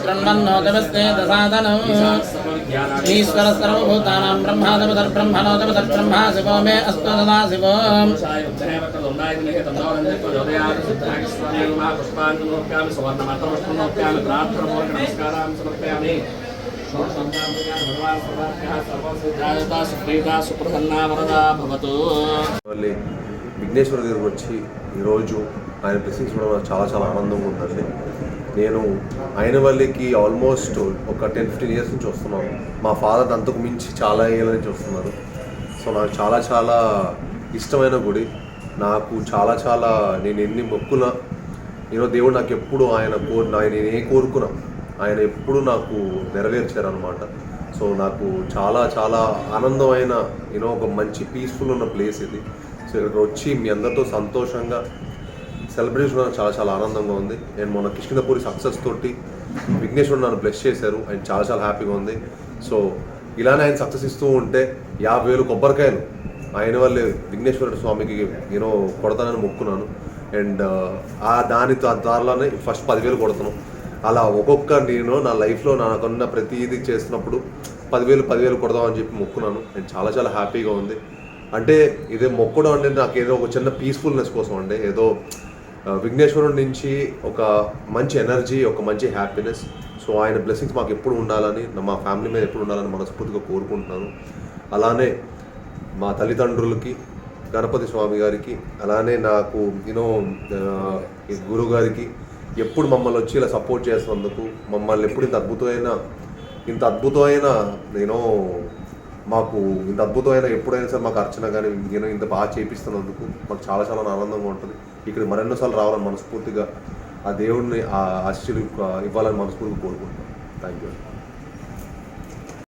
ब्रह्मन्नोतमस्ते दसादनम् ईश्वर सर्वभूतानां ब्रह्मादमतर्ब्रह्मणोतमतर्ब्रह्मा शिवो मे अस्तु सदा शिवो విఘ్నేశ్వర దగ్గరకు వచ్చి ఈరోజు ఆయన బ్లెస్సింగ్స్ కూడా నాకు చాలా చాలా ఆనందంగా ఉందండి. నేను అయినవల్లికి ఆల్మోస్ట్ ఒక 10-15 ఇయర్స్ నుంచి వస్తున్నాను. మా ఫాదర్ అంతకు మించి చాలా ఏళ్ళ నుంచి వస్తున్నారు. సో నాకు చాలా చాలా ఇష్టమైన గుడి. నాకు చాలా చాలా నేను ఎన్ని మొక్కున్నా దేవుడు నాకు ఎప్పుడు నేను ఏ కోరుకున్నా ఆయన ఎప్పుడు నాకు నెరవేర్చారనమాట. సో నాకు చాలా చాలా ఆనందమైన ఒక మంచి పీస్ఫుల్ ఉన్న ప్లేస్ ఇది. సో ఇక్కడికి వచ్చి మీ అందరితో సంతోషంగా సెలబ్రేషన్ చాలా చాలా ఆనందంగా ఉంది. నేను మొన్న కిష్కిందపూరి సక్సెస్ తోటి విఘ్నేశ్వరుడు నన్ను బ్లెస్ చేశారు. ఆయన చాలా చాలా హ్యాపీగా ఉంది. సో ఇలానే ఆయన సక్సెస్ ఇస్తూ ఉంటే 50,000 కొబ్బరికాయలు ఆయన వల్లే విఘ్నేశ్వరుడు స్వామికి కొడతానని మొక్కున్నాను. అండ్ దాని ద్వారానే ఫస్ట్ 10,000 కొడతాను. అలా ఒక్కొక్క నా లైఫ్లో నాకున్న ప్రతి ఇది చేస్తున్నప్పుడు 10,000 కొడదామని చెప్పి మొక్కున్నాను. అండ్ చాలా చాలా హ్యాపీగా ఉంది. అంటే ఇదే మొక్కడం అంటే నాకు ఏదో ఒక చిన్న పీస్ఫుల్నెస్ కోసం అంటే ఏదో విఘ్నేశ్వరుడి నుంచి ఒక మంచి ఎనర్జీ, ఒక మంచి హ్యాపీనెస్. సో ఆయన బ్లెస్సింగ్స్ మాకు ఎప్పుడు ఉండాలని, మా ఫ్యామిలీ మీద ఎప్పుడు ఉండాలని మనస్ఫూర్తిగా కోరుకుంటున్నాను. అలానే మా తల్లిదండ్రులకి, గణపతి స్వామి గారికి, అలానే నాకు గురువు గారికి ఎప్పుడు మమ్మల్ని వచ్చి ఇలా సపోర్ట్ చేసినందుకు, మమ్మల్ని ఎప్పుడు ఇంత అద్భుతమైన మాకు ఇంత అద్భుతమైన ఎప్పుడైనా సరే మాకు అర్చన కానీ ఇంత బాగా చేపిస్తున్నందుకు మాకు చాలా చాలా ఆనందంగా ఉంటుంది. ఇక్కడ మరెన్నోసార్లు రావాలని మనస్ఫూర్తిగా ఆ దేవుడిని ఆ ఆశీస్సులు ఇవ్వాలని మనస్ఫూర్తిగా కోరుకుంటున్నాను. Thank you.